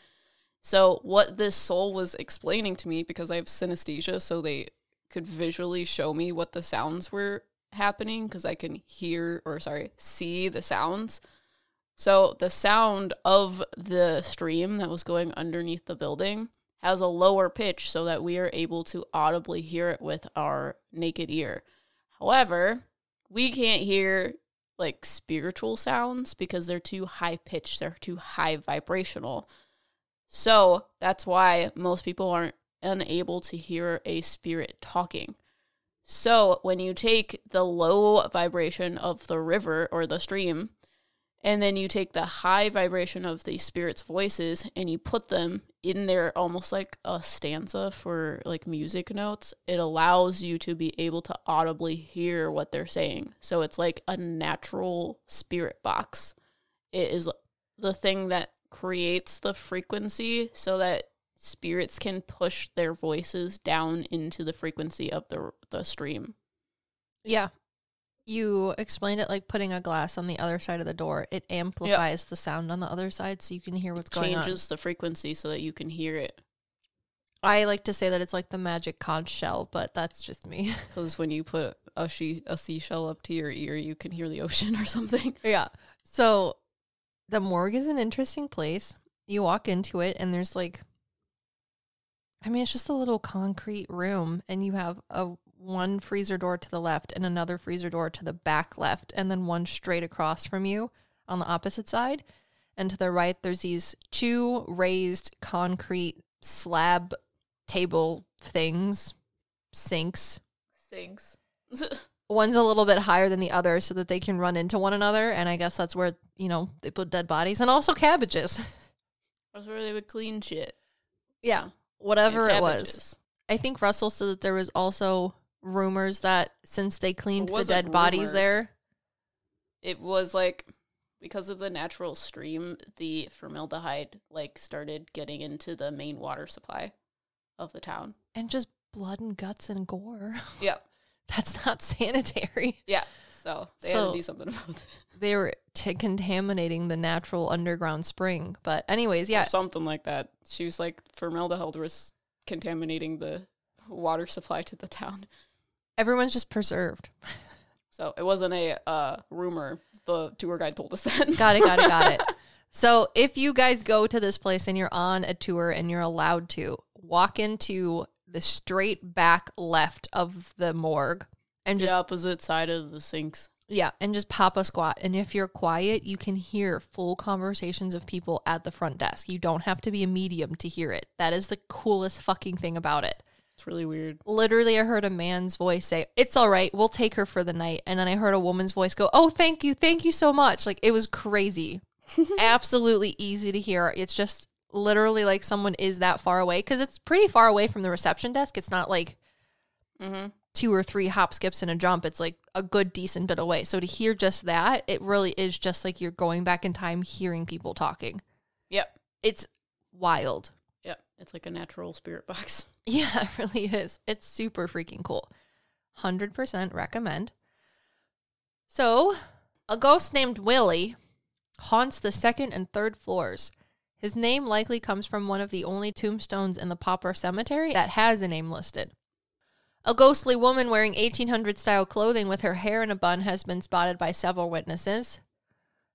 So what this soul was explaining to me, because I have synesthesia, so they could visually show me what the sounds were happening, because I can see the sounds. So the sound of the stream that was going underneath the building has a lower pitch so that we are able to audibly hear it with our naked ear. However, we can't hear like spiritual sounds because they're too high pitched, they're too high vibrational. So that's why most people aren't unable to hear a spirit talking. So when you take the low vibration of the river or the stream, and then you take the high vibration of the spirit's voices and you put them in there almost like a stanza for like music notes, it allows you to be able to audibly hear what they're saying. So it's like a natural spirit box. It is the thing that creates the frequency so that spirits can push their voices down into the frequency of the stream. Yeah. You explained it like putting a glass on the other side of the door. It amplifies the sound on the other side so you can hear what's going on. Changes the frequency so that you can hear it. I like to say that it's like the magic conch shell, but that's just me. Because when you put a seashell up to your ear, you can hear the ocean or something. Yeah. So the morgue is an interesting place. You walk into it and there's like, it's just a little concrete room, and you have one freezer door to the left and another freezer door to the back left, and then one straight across from you on the opposite side. And to the right, there's these two raised concrete slab table things, sinks. One's a little bit higher than the other so that they can run into one another, and I guess that's where, they put dead bodies, and also cabbages. That's where they would clean shit. Yeah. Whatever it was. I think Russell said that there was also rumors that since they cleaned the dead bodies there. It was like, because of the natural stream, the formaldehyde started getting into the main water supply of the town. And just blood and guts and gore. Yeah. That's not sanitary. Yeah. So they had to do something about it. They were contaminating the natural underground spring. But anyways, yeah. Or something like that. She was like, formaldehyde was contaminating the water supply to the town. Everyone's just preserved. So it wasn't a rumor. The tour guide told us that. Got it. So if you guys go to this place and you're on a tour and you're allowed to, walk into the straight back left of the morgue and just the opposite side of the sinks. Yeah, and just pop a squat. And if you're quiet, you can hear full conversations of people at the front desk. You don't have to be a medium to hear it. That is the coolest fucking thing about it. It's really weird. Literally, I heard a man's voice say, "It's all right, we'll take her for the night." And then I heard a woman's voice go, "Oh, thank you so much." Like, it was crazy. Absolutely easy to hear. It's just literally like someone is that far away, because it's pretty far away from the reception desk. It's not like 2 or 3 hop, skips, and a jump. It's like a good, decent bit away. So to hear just that, it really is just like you're going back in time hearing people talking. Yep. It's wild. Yep. It's like a natural spirit box. Yeah, it really is. It's super freaking cool. 100% recommend. So, a ghost named Willie haunts the 2nd and 3rd floors. His name likely comes from one of the only tombstones in the Pauper Cemetery that has a name listed. A ghostly woman wearing 1800s-style clothing with her hair in a bun has been spotted by several witnesses.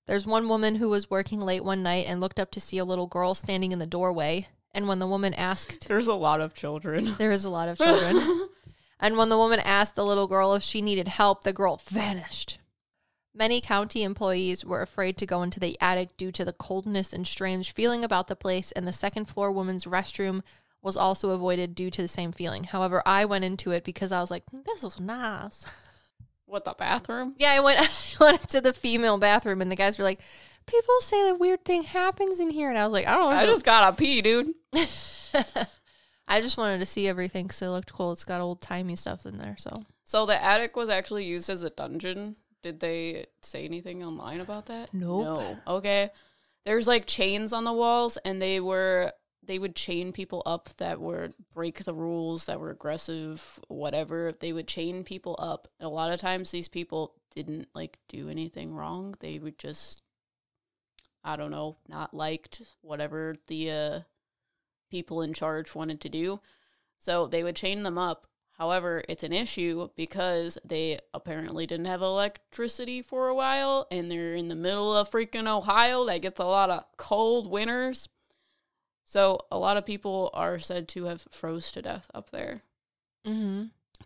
There's one woman who was working late one night and looked up to see a little girl standing in the doorway. And when the woman asked... There's a lot of children. There is a lot of children. And when the woman asked the little girl if she needed help, the girl vanished. Many county employees were afraid to go into the attic due to the coldness and strange feeling about the place, and the 2nd floor woman's restroom was also avoided due to the same feeling. However, I went into it because I was like, this was nice. What, the bathroom? Yeah, I went into the female bathroom, and the guys were like, people say the weird thing happens in here. And I was like, I don't know. I just gotta pee, dude. I just wanted to see everything because it looked cool. It's got old-timey stuff in there, so. So the attic was actually used as a dungeon. Did they say anything online about that? Nope. No. Okay. There's like chains on the walls, and they would chain people up that would break the rules, that were aggressive, whatever. They would chain people up. A lot of times these people didn't like do anything wrong. They would just, I don't know, not liked whatever the people in charge wanted to do. So they would chain them up. However, it's an issue because they apparently didn't have electricity for a while, and they're in the middle of freaking Ohio that gets a lot of cold winters. So a lot of people are said to have froze to death up there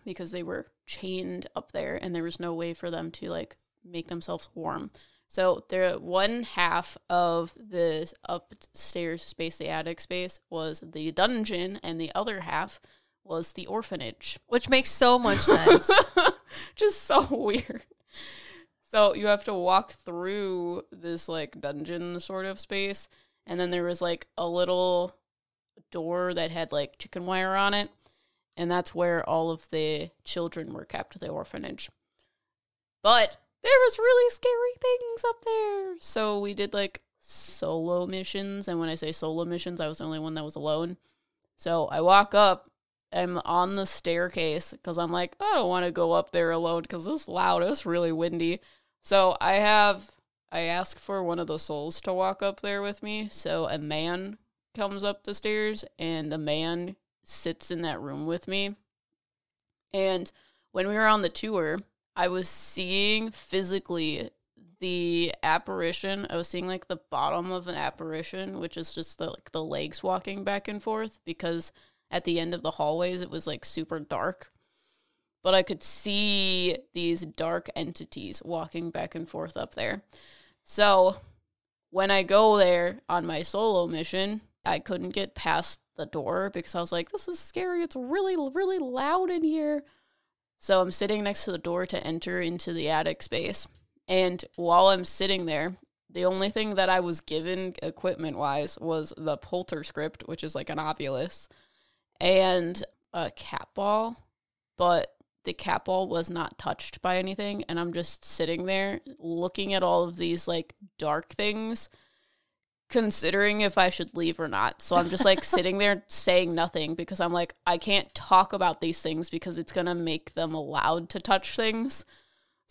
because they were chained up there, and there was no way for them to like make themselves warm. So the one half of the upstairs space, the attic space, was the dungeon, and the other half was the orphanage. Which makes so much sense. Just so weird. So you have to walk through this like dungeon sort of space, and then there was like a little door that had like chicken wire on it, and that's where all of the children were kept, the orphanage. But there was really scary things up there. So we did like solo missions, and when I say solo missions, I was the only one that was alone. So I walk up, I'm on the staircase because I'm like, I don't want to go up there alone because it's loud, it's really windy. So I ask for one of the souls to walk up there with me. So a man comes up the stairs, and the man sits in that room with me. And when we were on the tour, I was seeing physically the apparition. I was seeing like the bottom of an apparition, which is just the legs walking back and forth, because at the end of the hallways it was like super dark. But I could see these dark entities walking back and forth up there. So when I go there on my solo mission, I couldn't get past the door because I was like, this is scary. It's really, really loud in here. So I'm sitting next to the door to enter into the attic space. And while I'm sitting there, the only thing that I was given equipment-wise was the Polter script, which is like an Ovilus, and a cat ball. But the cat ball was not touched by anything. And I'm just sitting there looking at all of these like dark things, considering if I should leave or not. So I'm just like sitting there saying nothing because I'm like, I can't talk about these things because it's going to make them allowed to touch things.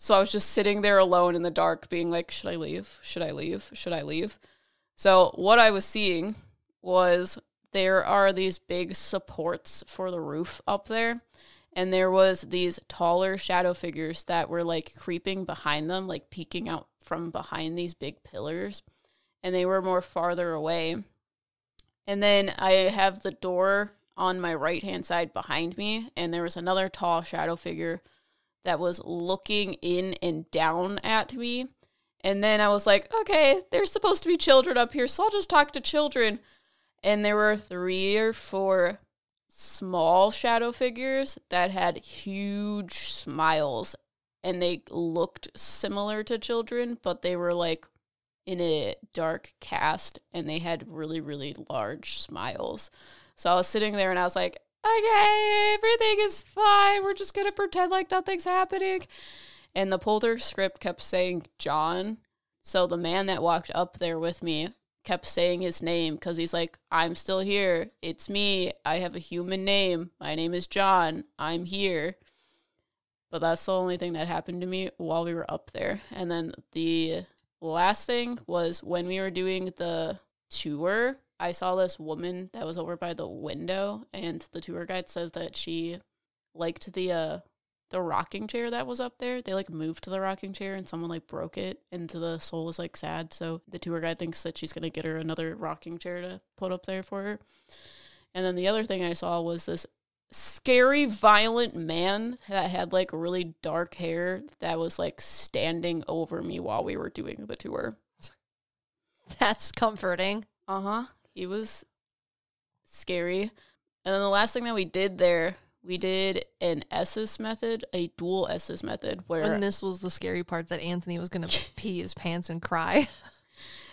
So I was just sitting there alone in the dark being like, should I leave? Should I leave? Should I leave? So what I was seeing was there are these big supports for the roof up there. And there was these taller shadow figures that were like creeping behind them, like peeking out from behind these big pillars. And they were more farther away. And then I have the door on my right-hand side behind me. And there was another tall shadow figure that was looking in and down at me. And then I was like, okay, there's supposed to be children up here, so I'll just talk to children. And there were 3 or 4 small shadow figures that had huge smiles. And they looked similar to children, but they were like in a dark cast, and they had really, really large smiles. So I was sitting there and I was like, okay, everything is fine. We're just going to pretend like nothing's happening. And the polter script kept saying John. So the man that walked up there with me kept saying his name because he's like, I'm still here. It's me. I have a human name. My name is John. I'm here. But that's the only thing that happened to me while we were up there. And then the last thing was when we were doing the tour, I saw this woman that was over by the window, and the tour guide says that she liked the rocking chair that was up there. They like moved to the rocking chair and someone like broke it, and the soul was like sad. So the tour guide thinks that she's going to get her another rocking chair to put up there for her. And then the other thing I saw was this scary, violent man that had like really dark hair that was like standing over me while we were doing the tour. That's comforting. Uh-huh. He was scary. And then the last thing that we did there, we did an Esses method, a dual Esses method, where... And this was the scary part, that Anthony was going to pee his pants and cry.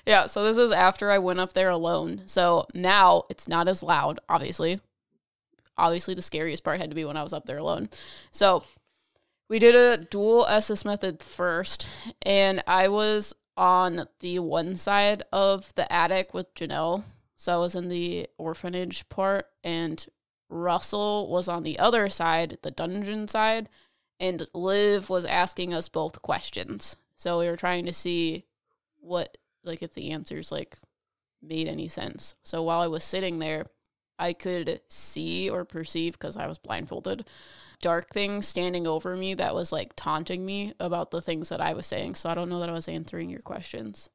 Yeah, so this is after I went up there alone. So now it's not as loud, obviously. Obviously, the scariest part had to be when I was up there alone. So we did a dual Esses method first, and I was on the one side of the attic with Janelle. So I was in the orphanage part, and Russell was on the other side, the dungeon side, and Liv was asking us both questions. So we were trying to see what, like, if the answers, like, made any sense. So while I was sitting there, I could see or perceive, because I was blindfolded, dark things standing over me that was, like, taunting me about the things that I was saying. So I don't know that I was answering your questions.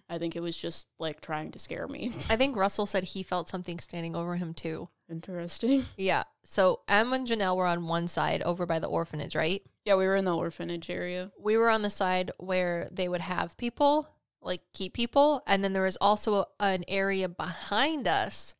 I think it was just, like, trying to scare me. I think Russell said he felt something standing over him, too. Interesting. Yeah. So Em and Janelle were on one side over by the orphanage, right? Yeah, we were in the orphanage area. We were on the side where they would have people, like, keep people. And then there was also an area behind us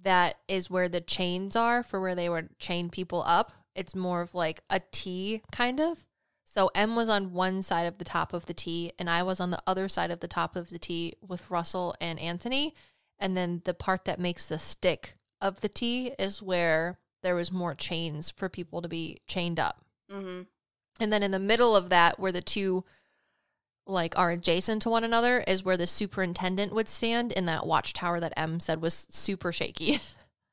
that is where the chains are for where they would chain people up. It's more of like a T, kind of. So Em was on one side of the top of the T, and I was on the other side of the top of the T with Russell and Anthony. And then the part that makes the stick of the T is where there was more chains for people to be chained up. Mm-hmm. And then in the middle of that, where the two, like, are adjacent to one another, is where the superintendent would stand in that watchtower that Em said was super shaky.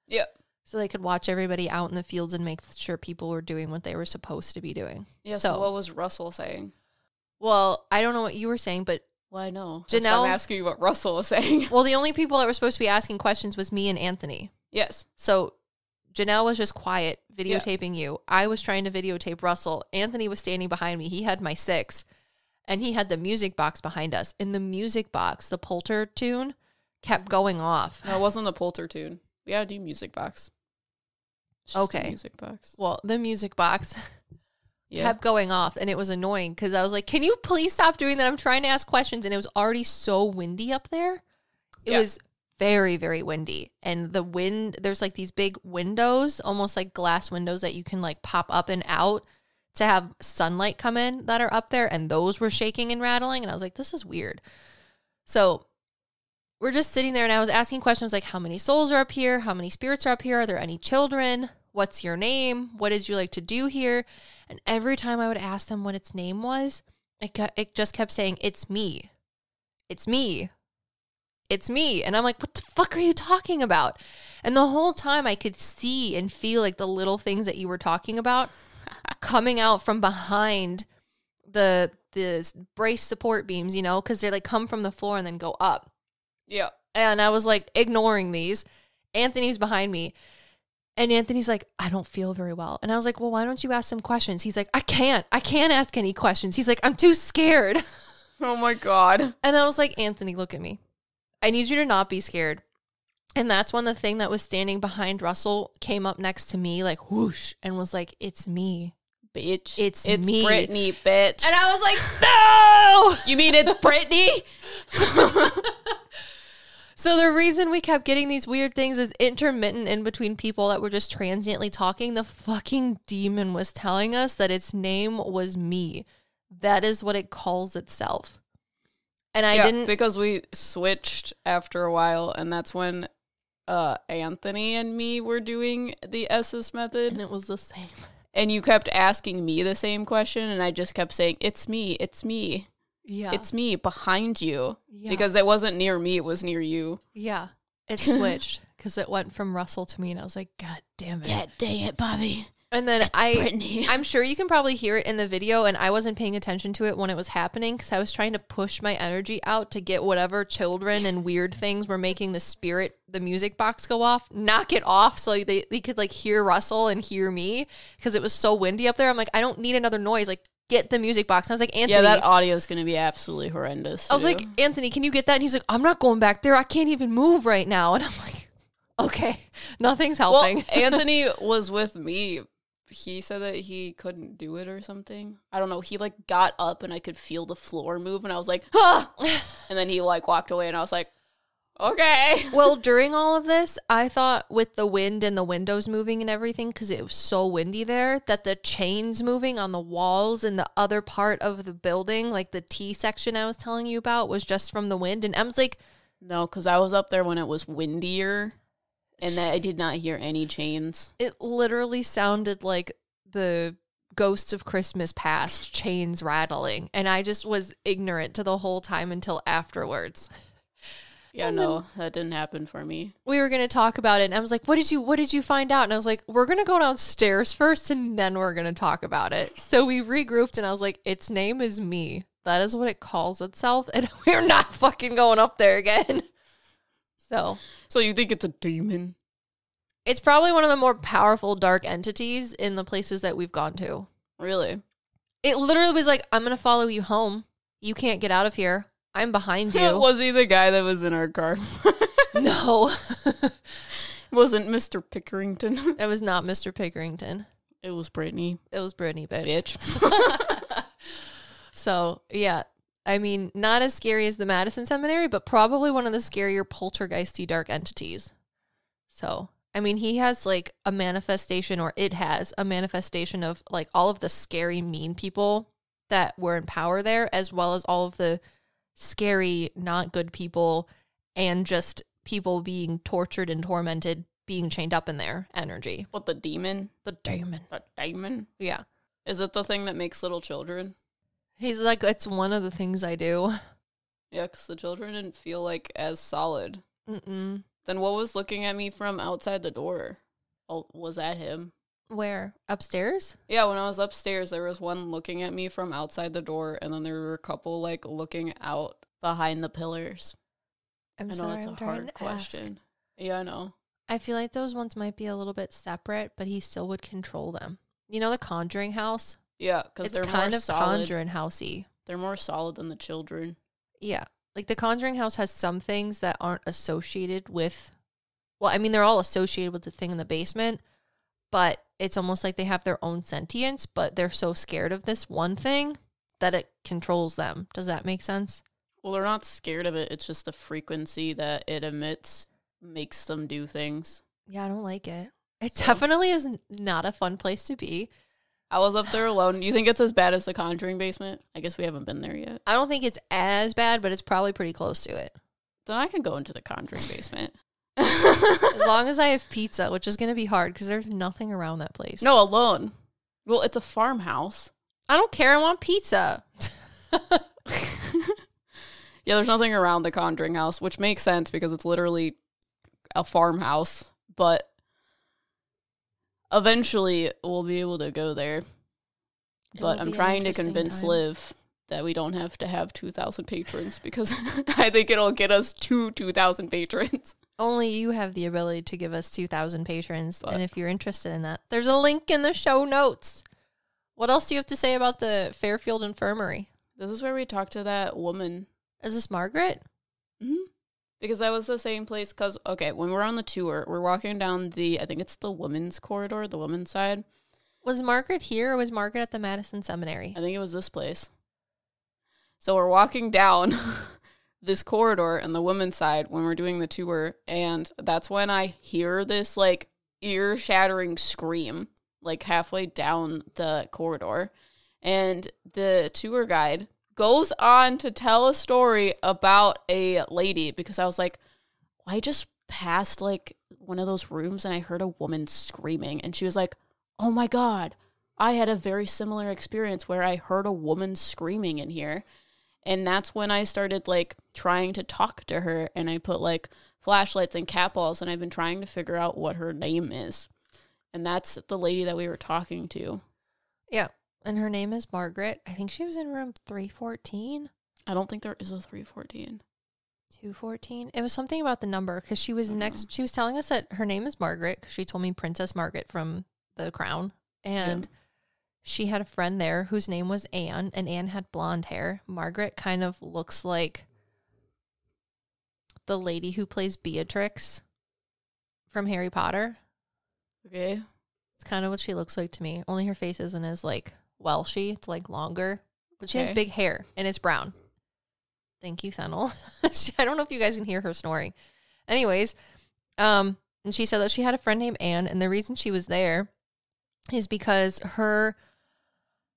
Yep. So they could watch everybody out in the fields and make sure people were doing what they were supposed to be doing. Yeah, so what was Russell saying? Well, I don't know what you were saying, but... Well, I know. Janelle... I'm asking you what Russell was saying. Well, the only people that were supposed to be asking questions was me and Anthony. Yes. So Janelle was just quiet, videotaping you. I was trying to videotape Russell. Anthony was standing behind me. He had my 6, and he had the music box behind us. In the music box, the Polter tune kept going off. No, it wasn't the Polter tune. We had a new music box. Okay. Music box. Well, the music box kept going off, and it was annoying because I was like, can you please stop doing that? I'm trying to ask questions, and it was already so windy up there. It was very, very windy, and the wind, there's like these big windows, almost like glass windows that you can like pop up and out to have sunlight come in that are up there, and those were shaking and rattling, and I was like, this is weird. So we're just sitting there, and I was asking questions like, how many souls are up here? How many spirits are up here? Are there any children? What's your name? What did you like to do here? And every time I would ask them what its name was, it just kept saying, it's me. It's me. It's me. And I'm like, what the fuck are you talking about? And the whole time I could see and feel like the little things that you were talking about coming out from behind the brace support beams, you know, because they like come from the floor and then go up. Yeah. And I was like ignoring these. Anthony's behind me. And Anthony's like, I don't feel very well. And I was like, well, why don't you ask some questions? He's like, I can't ask any questions. He's like, I'm too scared. Oh my God. And I was like, Anthony, look at me. I need you to not be scared. And that's when the thing that was standing behind Russell came up next to me, like whoosh, and was like, it's me. Bitch. It's me. Brittany, bitch. And I was like, no! You mean it's Brittany? So the reason we kept getting these weird things is intermittent in between people that were just transiently talking. The fucking demon was telling us that its name was me. That is what it calls itself. And I didn't... because we switched after a while, and that's when Anthony and me were doing the S's method. And it was the same. And you kept asking me the same question, and I just kept saying, it's me, it's me. Yeah. It's me behind you. Yeah. Because it wasn't near me, it was near you. Yeah. It switched because it went from Russell to me, and I was like, God damn it. God dang it, Bobby. And then Brittany. I'm sure you can probably hear it in the video, and I wasn't paying attention to it when it was happening because I was trying to push my energy out to get whatever children and weird things were making the music box go off, knock it off so they could like hear Russell and hear me because it was so windy up there. I'm like, I don't need another noise. Like, get the music box. And I was like, Anthony. Yeah, that audio is going to be absolutely horrendous. I was like, Anthony, can you get that? And he's like, I'm not going back there. I can't even move right now. And I'm like, okay, nothing's helping. Well, Anthony was with me. He said that he couldn't do it or something. I don't know. He like got up and I could feel the floor move and I was like, ah! And then he like walked away and I was like, okay. Well, during all of this, I thought with the wind and the windows moving and everything, because it was so windy there, that the chains moving on the walls and the other part of the building, like the T section I was telling you about, was just from the wind. And Em's like, no, because I was up there when it was windier. And that I did not hear any chains. It literally sounded like the Ghosts of Christmas Past chains rattling. And I just was ignorant to the whole time until afterwards. Yeah, no, that didn't happen for me. We were going to talk about it. And I was like, what did you find out? And I was like, we're going to go downstairs first and then we're going to talk about it. So we regrouped and I was like, its name is me. That is what it calls itself. And we're not fucking going up there again. So you think it's a demon? It's probably one of the more powerful dark entities in the places that we've gone to. Really? It literally was like, I'm going to follow you home. You can't get out of here. I'm behind you. Was he the guy that was in our car? No. Wasn't Mr. Pickerington? It was not Mr. Pickerington. It was Brittany. It was Brittany, bitch. Bitch. So, yeah. I mean, not as scary as the Madison Seminary, but probably one of the scarier poltergeisty dark entities. So, I mean, he has like a manifestation, or it has a manifestation of like all of the scary, mean people that were in power there, as well as all of the scary, not good people and just people being tortured and tormented, being chained up in their energy. What, the demon? The demon. The demon? Yeah. Is it the thing that makes little children? He's like, it's one of the things I do. Yeah, because the children didn't feel like as solid. Mm-mm. Then what was looking at me from outside the door? Oh, was that him? Where? Upstairs? Yeah, when I was upstairs, there was one looking at me from outside the door, and then there were a couple like looking out behind the pillars. I know it's a hard question. Yeah, I know. I feel like those ones might be a little bit separate, but he still would control them. You know the Conjuring house? Yeah, because they're kind more of solid. Conjuring housey. They're more solid than the children. Yeah. Like the Conjuring house has some things that aren't associated with, well, I mean, they're all associated with the thing in the basement, but it's almost like they have their own sentience, but they're so scared of this one thing that it controls them. Does that make sense? Well, they're not scared of it. It's just the frequency that it emits makes them do things. Yeah, I don't like it. It definitely is not a fun place to be. I was up there alone. You think it's as bad as the Conjuring basement? I guess we haven't been there yet. I don't think it's as bad, but it's probably pretty close to it. Then I can go into the Conjuring basement. As long as I have pizza, which is going to be hard because there's nothing around that place. No, alone. Well, it's a farmhouse. I don't care. I want pizza. Yeah, there's nothing around the Conjuring house, which makes sense because it's literally a farmhouse. But eventually, we'll be able to go there. But I'm trying to convince Liv that we don't have to have 2,000 patrons because I think it'll get us 2,000 patrons. Only you have the ability to give us 2,000 patrons. And if you're interested in that, there's a link in the show notes. What else do you have to say about the Fairfield Infirmary? This is where we talked to that woman. Is this Margaret? Mm-hmm. Because that was the same place. Because, okay, when we're on the tour, we're walking down I think it's the women's corridor, the women's side. Was Margaret here or was Margaret at the Madison Seminary? I think it was this place. So we're walking down this corridor on the women's side when we're doing the tour. And that's when I hear this, like, ear-shattering scream, like, halfway down the corridor. And the tour guide goes on to tell a story about a lady, because I was like, well, I just passed like one of those rooms and I heard a woman screaming, and she was like, oh my God, I had a very similar experience where I heard a woman screaming in here. And that's when I started like trying to talk to her, and I put like flashlights and cat balls, and I've been trying to figure out what her name is. And that's the lady that we were talking to. Yeah. And her name is Margaret. I think she was in room 314. I don't think there is a 314. 214. It was something about the number, because she was next. She was telling us that her name is Margaret, because she told me Princess Margaret from The Crown. And she had a friend there whose name was Anne, and Anne had blonde hair. Margaret kind of looks like the lady who plays Beatrix from Harry Potter. Okay. It's kind of what she looks like to me. Only her face isn't as like Welshy. It's like longer. But she has big hair, and it's brown. Thank you, Fennel. I don't know if you guys can hear her snoring. Anyways, and she said that she had a friend named Anne, and the reason she was there is because her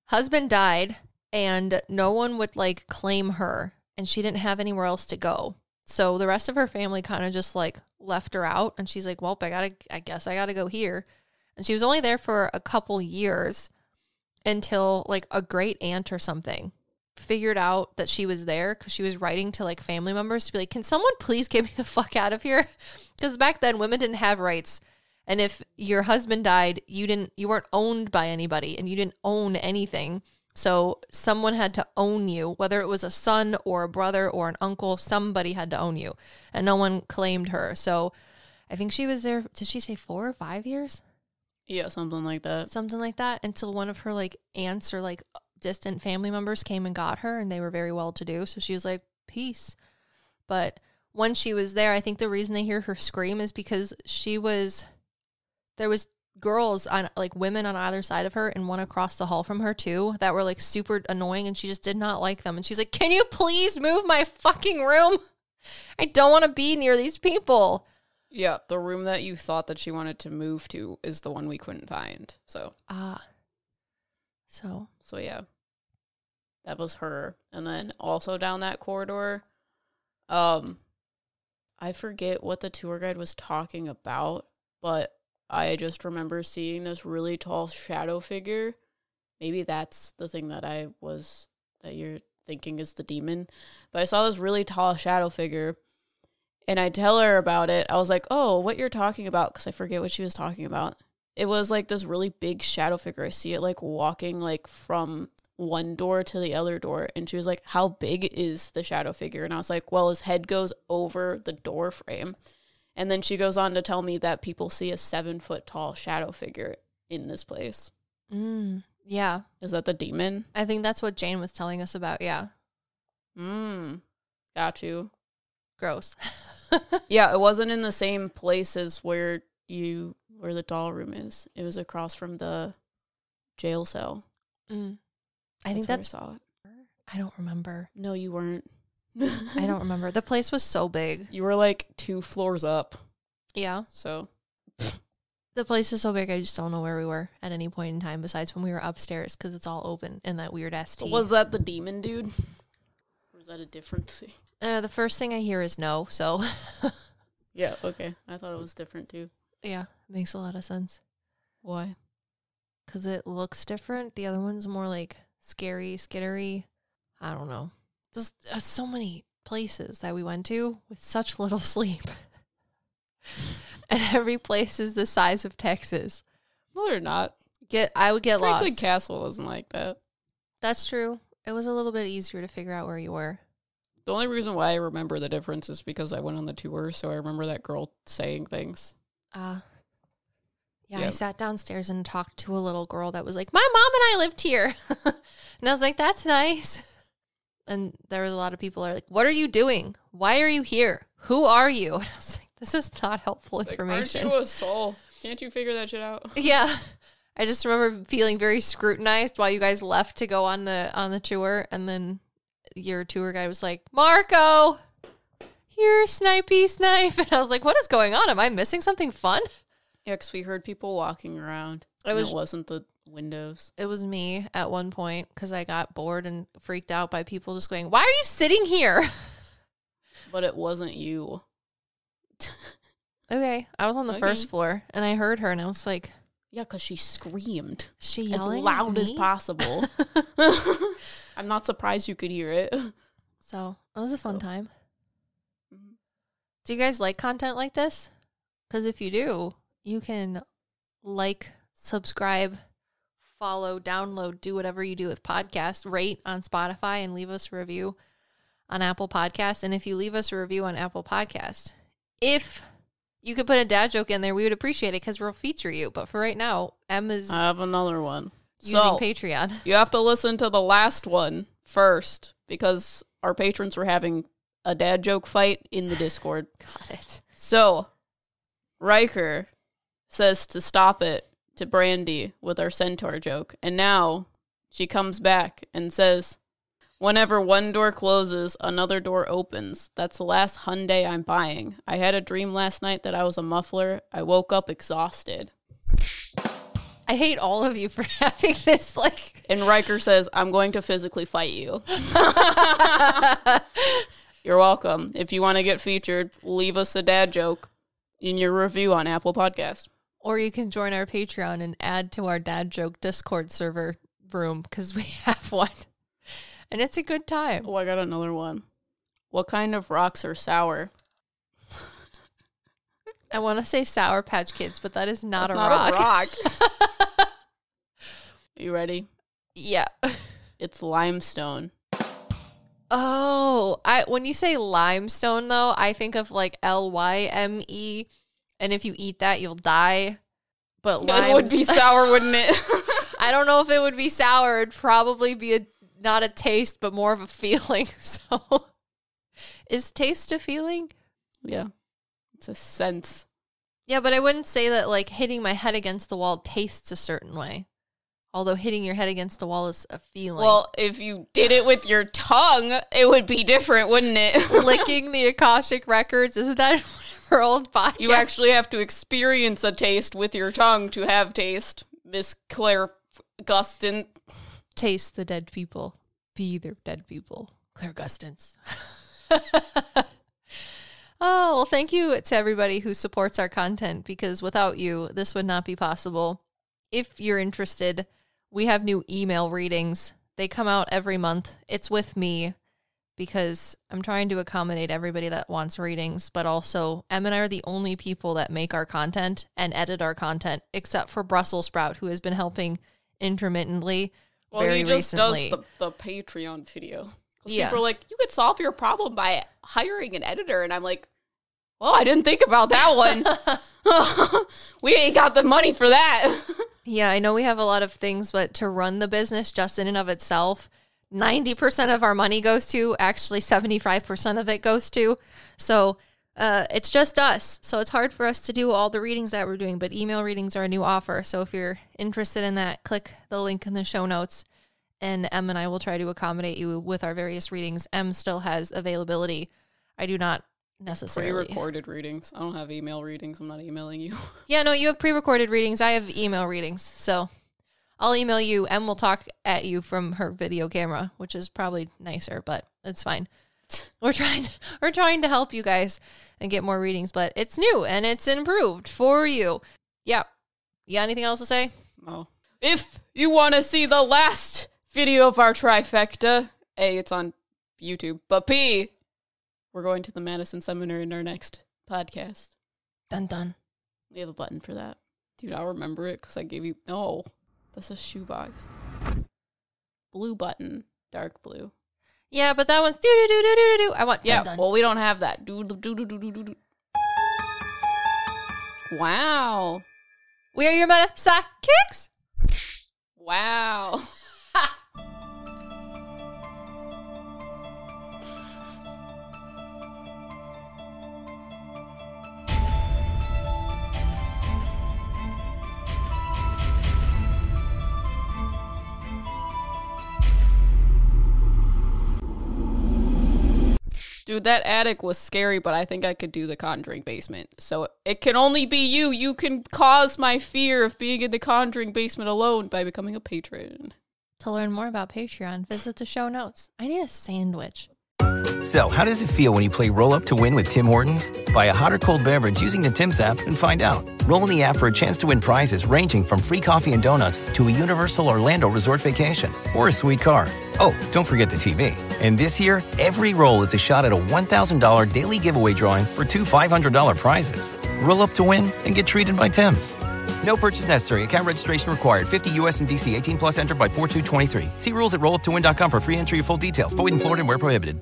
husband died, and no one would like claim her, and she didn't have anywhere else to go. So the rest of her family kind of just like left her out, and she's like, well, I guess I gotta go here. And she was only there for a couple years until like a great aunt or something figured out that she was there, because she was writing to like family members to be like, can someone please get me the fuck out of here? Because back then women didn't have rights. And if your husband died, you weren't owned by anybody, and you didn't own anything. So someone had to own you, whether it was a son or a brother or an uncle, somebody had to own you, and no one claimed her. So I think she was there, did she say 4 or 5 years? Yeah, something like that. Something like that, until one of her like aunts or like distant family members came and got her, and they were very well to do. So she was like, peace. But when she was there, I think the reason they hear her scream is because there was girls on like women on either side of her, and one across the hall from her too, that were like super annoying, and she just did not like them. And she's like, can you please move my fucking room? I don't want to be near these people. Yeah, the room that you thought that she wanted to move to is the one we couldn't find. So So yeah, that was her. And then also down that corridor, I forget what the tour guide was talking about, but I just remember seeing this really tall shadow figure. Maybe that's the thing that you're thinking is the demon. But I saw this really tall shadow figure, and I tell her about it. I was like, oh, what you're talking about, because I forget what she was talking about. It was like this really big shadow figure. I see it like walking like from one door to the other door. And she was like, how big is the shadow figure? And I was like, well, his head goes over the door frame. And then she goes on to tell me that people see a 7-foot tall shadow figure in this place. Yeah. Is that the demon? I think that's what Jane was telling us about. Yeah. Got you. Gross. Yeah, it wasn't in the same place as where the doll room is. It was across from the jail cell. I think that's where I saw it. I don't remember. No, you weren't. I don't remember. The place was so big. You were like 2 floors up. Yeah. So the place is so big, I just don't know where we were at any point in time besides when we were upstairs, because it's all open in that weird ass tea. Was that the demon dude? Or was that a different thing? The first thing I hear is no, so. Yeah, okay. I thought it was different too. Yeah, makes a lot of sense. Why? Because it looks different. The other one's more like scary, skittery. I don't know. Just so many places that we went to with such little sleep. And every place is the size of Texas. No, they're not. I would get Franklin lost. Castle wasn't like that. That's true. It was a little bit easier to figure out where you were. The only reason why I remember the difference is because I went on the tour, so I remember that girl saying things. Yeah, Yep. I sat downstairs and talked to a little girl that was like, my mom and I lived here. And I was like, that's nice. And there was a lot of people are like, what are you doing? Why are you here? Who are you? And I was like, this is not helpful information. Aren't you a soul? Can't you figure that shit out? Yeah. I just remember feeling very scrutinized while you guys left to go on the tour. And then your tour guide was like, Marco, here, snipey snipe. And I was like, what is going on? Am I missing something fun? Yeah, because we heard people walking around. It wasn't the windows. It was me at one point because I got bored and freaked out by people just going, why are you sitting here? But it wasn't you. Okay. I was on the first floor and I heard her and I was like, yeah, because she screamed. She as yelling loud at as me? possible. I'm not surprised you could hear it. So it was a fun time. Do you guys like content like this? Because if you do, you can like, subscribe, follow, download, do whatever you do with podcasts, rate on Spotify, and leave us a review on Apple Podcasts. And if you leave us a review on Apple Podcast, if you could put a dad joke in there, we would appreciate it because we'll feature you. But for right now, Emma's I have another one. using Patreon. You have to listen to the last one first because our patrons were having a dad joke fight in the Discord. Got it. So, Riker says to stop it to Brandy with our centaur joke. And now she comes back and says, whenever one door closes, another door opens. That's the last Hyundai I'm buying. I had a dream last night that I was a muffler. I woke up exhausted. I hate all of you for having this, like... And Riker says, I'm going to physically fight you. You're welcome. If you want to get featured, leave us a dad joke in your review on Apple Podcast. Or you can join our Patreon and add to our dad joke Discord server room because we have one. And it's a good time. Oh, I got another one. What kind of rocks are sour? I want to say Sour Patch Kids, but that is not, That's a, not rock. a rock. You ready? Yeah. It's limestone. Oh, when you say limestone, though, I think of like Lyme. And if you eat that, you'll die. But It would be sour, wouldn't it? I don't know if it would be sour. It'd probably be not a taste, but more of a feeling. So, is taste a feeling? Yeah. It's a sense. Yeah, but I wouldn't say that like hitting my head against the wall tastes a certain way. Although hitting your head against the wall is a feeling. Well, if you did it with your tongue, it would be different, wouldn't it? Licking the Akashic Records, isn't that one of our old podcasts? You actually have to experience a taste with your tongue to have taste, Miss Claire Gustin. Taste the dead people. Be their dead people. Claire Gustins. Oh, well, thank you to everybody who supports our content because without you, this would not be possible. If you're interested, we have new email readings. They come out every month. It's with me because I'm trying to accommodate everybody that wants readings, but also Em and I are the only people that make our content and edit our content, except for Brussels Sprout, who has been helping intermittently very recently. He just does the Patreon video. Yeah. People are like, you could solve your problem by hiring an editor. And I'm like, well, I didn't think about that one. We ain't got the money for that. Yeah, I know we have a lot of things, but to run the business just in and of itself, 90% of our money goes to, actually 75% of it goes to. So it's just us. So it's hard for us to do all the readings that we're doing, but email readings are a new offer. So if you're interested in that, click the link in the show notes and Em and I will try to accommodate you with our various readings. Em still has availability. I do not necessarily. Pre-recorded readings. I don't have email readings. I'm not emailing you. Yeah, no, you have pre-recorded readings. I have email readings. So I'll email you. Em will talk at you from her video camera, which is probably nicer, but it's fine. We're trying to help you guys and get more readings, but it's new and it's improved for you. Yeah. You got anything else to say? No. If you want to see the last video of our trifecta, A, it's on YouTube, but B, we're going to the Madison Seminary in our next podcast. Dun dun. We have a button for that. Dude, I'll remember it because I gave you... No, that's a shoebox. blue button. Dark blue. Yeah, but that one's do-do-do-do-do-do. I want Yeah, dun. well, we don't have that. Do-do-do-do-do-do. Wow. We are your meta sidekicks. Wow. Dude, that attic was scary, but I think I could do the Conjuring basement. So it can only be you. You can cause my fear of being in the Conjuring basement alone by becoming a patron. To learn more about Patreon, visit the show notes. I need a sandwich. So, how does it feel when you play Roll Up to Win with Tim Hortons? Buy a hot or cold beverage using the Tim's app and find out. Roll in the app for a chance to win prizes ranging from free coffee and donuts to a Universal Orlando resort vacation or a sweet car. Oh, don't forget the TV. And this year, every roll is a shot at a $1,000 daily giveaway drawing for 2 $500 prizes. Roll up to win and get treated by Tim's. No purchase necessary. Account registration required. 50 U.S. and D.C. 18 plus entered by 4/2/23. See rules at rolluptowin.com for free entry or full details. Void in Florida and where prohibited.